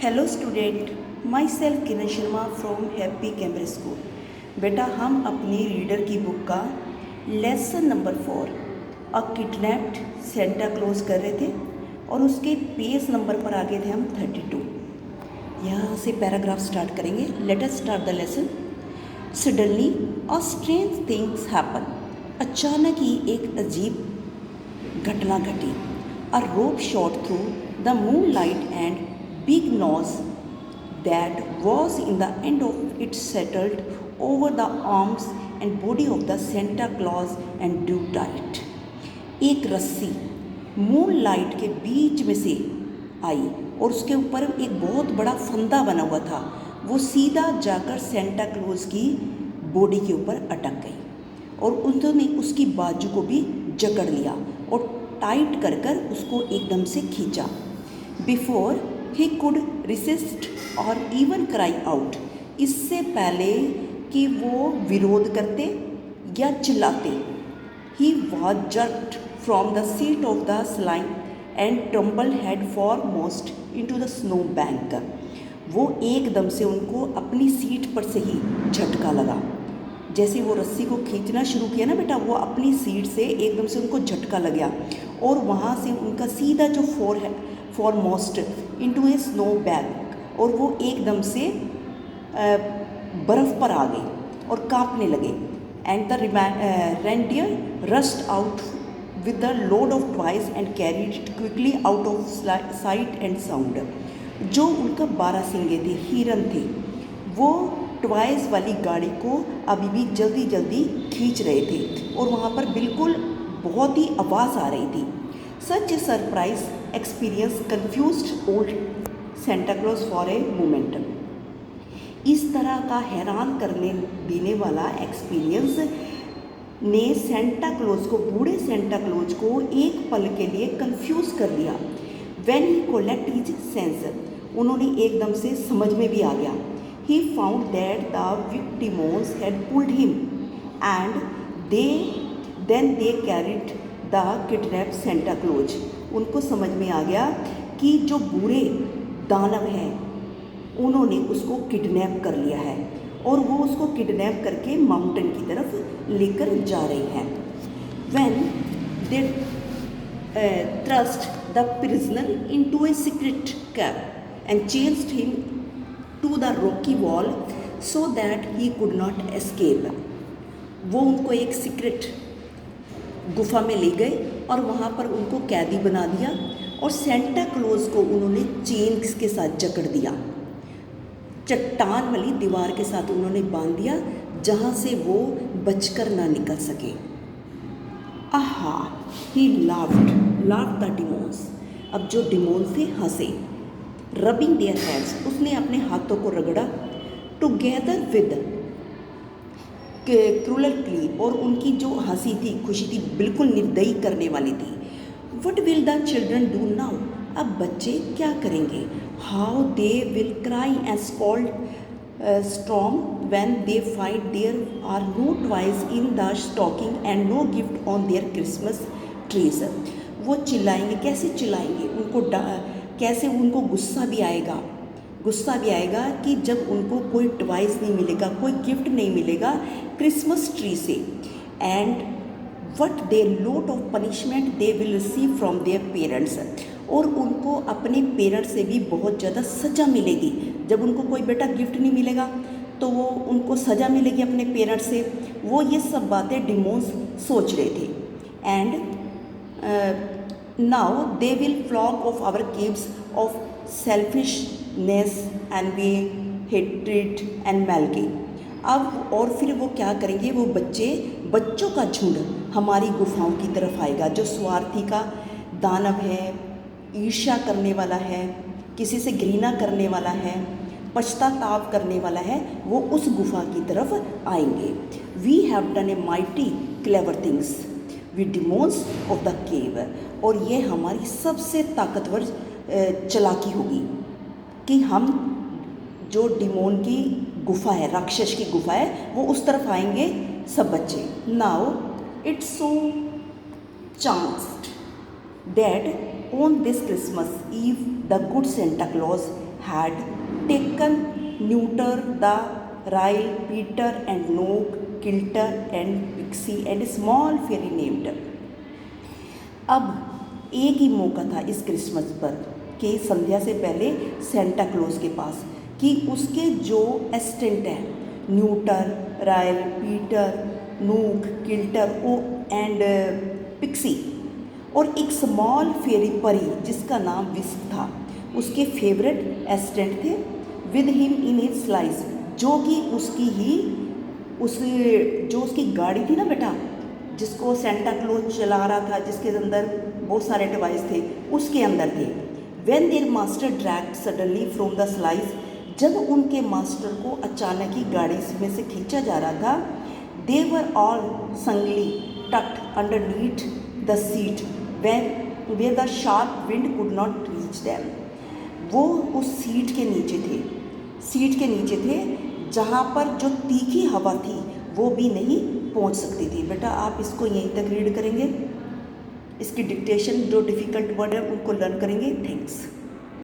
Hello student, my self Kiran Sharma from happy Cambridge school. बेटा हम अपनी रीडर की बुक का लेसन नंबर 4 अ किडनैप्ड सेंटा क्लॉज कर रहे थे और उसके पेज नंबर पर आ गए थे हम 32। यहाँ से पैराग्राफ स्टार्ट करेंगे। Let us start the lesson. Suddenly a strange things happen. अचानक ही एक अजीब घटना घटी। A rope shot through the moon light and big nose that was in the end of it settled over the arms and body of the Santa Claus and drew tight. एक रस्सी moon light के बीच में से आई और उसके ऊपर एक बहुत बड़ा फंदा बना हुआ था। वो सीधा जाकर सेंटा क्लॉज की बॉडी के ऊपर अटक गई और उन्होंने उसकी बाजू को भी जकड़ लिया और टाइट कर कर उसको एकदम से खींचा। Before he could resist or even cry out, इससे पहले कि वो विरोध करते या चिल्लाते। he was jerked from the seat of the slide and tumbled head foremost into the snow bank. वो एकदम से उनको अपनी सीट पर से ही झटका लगा। जैसे वो रस्सी को खींचना शुरू किया ना बेटा, वो अपनी सीट से एकदम से उनको झटका लग गया और वहाँ से उनका सीधा जो फॉरमोस्ट इनटू ए स्नो बैग और वो एकदम से बर्फ़ पर आ गए और कांपने लगे। And the reindeer rushed out with the load of toys and carried it quickly out of site and sound. जो उनका बारहसिंगे थे, हिरन थे, वो टॉयज वाली गाड़ी को अभी भी जल्दी जल्दी खींच रहे थे और वहाँ पर बिल्कुल बहुत ही आवाज़ आ रही थी। Such a surprise experience confused old Santa Claus for a moment. इस तरह का हैरान करने देने वाला एक्सपीरियंस ने सेंटा क्लॉज को, बूढ़े सेंटा क्लॉज को एक पल के लिए कंफ्यूज कर दिया। When he collect his sense, उन्होंने एकदम से समझ में भी आ गया। He found that the demons had pulled him and then they carried the kidnap Santa Claus. उनको समझ में आ गया कि जो बुरे दानव हैं उन्होंने उसको किडनैप कर लिया है और वो उसको किडनैप करके माउंटेन की तरफ लेकर जा रही हैं। When they thrust the prisoner into a secret cave and chased him to the rocky wall so that he could not escape. वो उनको एक सीक्रेट गुफा में ले गए और वहाँ पर उनको कैदी बना दिया और सेंटा क्लॉज को उन्होंने चेन के साथ जकड़ दिया। चट्टान वाली दीवार के साथ उन्होंने बांध दिया जहाँ से वो बचकर ना निकल सके। आहा, ही लाफ्ड द डिमोन्स। अब जो डिमोन्स थे हंसे। रबिंग देयर हैंड्स, उसने अपने हाथों को रगड़ा। टुगेदर विद क्रूरली, और उनकी जो हंसी थी, खुशी थी, बिल्कुल निर्दयी करने वाली थी। What will the children do now, अब बच्चे क्या करेंगे। How they will cry and scold storm when they find there are no toys in the stocking and no gift on their Christmas trees. वो चिल्लाएंगे, कैसे चिल्लाएंगे, उनको कैसे उनको गुस्सा भी आएगा कि जब उनको कोई टॉयज नहीं मिलेगा, कोई गिफ्ट नहीं मिलेगा क्रिसमस ट्री से। And what they lot of punishment they will receive from their parents, और उनको अपने पेरेंट्स से भी बहुत ज़्यादा सज़ा मिलेगी। जब उनको कोई बेटा गिफ्ट नहीं मिलेगा तो वो उनको सज़ा मिलेगी अपने पेरेंट्स से। वो ये सब बातें डिमोन्स सोच रहे थे। And now they will flock of our caves of selfishness and way hatred and मैलगी। अब और फिर वो क्या करेंगे, वो बच्चों का झुंड हमारी गुफाओं की तरफ आएगा। जो स्वार्थी का दानव है, ईर्ष्या करने वाला है, किसी से घृणा करने वाला है, पश्चाताप करने वाला है, वो उस गुफा की तरफ आएंगे। We have done a mighty clever things with demons of the cave, और ये हमारी सबसे ताकतवर चालाकी होगी कि हम जो डिमोन की गुफा है, राक्षस की गुफा है, वो उस तरफ आएंगे सब बच्चे। Now it's so chanced that on this Christmas eve the good Santa Claus had taken neuter the Ryle, Peter and Nook, Kilter and Pixie and a small fairy named. अब एक ही मौका था इस क्रिसमस पर कि संध्या से पहले सेंटा क्लॉज के पास कि उसके जो असिस्टेंट हैं Nutter, Royal, Peter, Nook, Kilter ओ एंड पिक्सी और एक स्मॉल फेरी परी जिसका नाम विस्क था, उसके फेवरेट असिस्टेंट थे with him in his slice, जो कि उसकी गाड़ी थी ना बेटा, जिसको सेंटा क्लॉज चला रहा था, जिसके अंदर बहुत सारे डिवाइस थे, उसके अंदर थे. When their master dragged suddenly from the slice, जब उनके मास्टर को अचानक ही गाड़ी में से खींचा जा रहा था, they were all snugly tucked underneath the seat where the sharp wind could not reach them. वो उस सीट के नीचे थे जहाँ पर जो तीखी हवा थी वो भी नहीं पहुँच सकती थी. बेटा आप इसको यहीं तक रीड करेंगे, इसकी डिक्टेशन जो डिफ़िकल्ट वर्ड है उनको लर्न करेंगे. थैंक्स.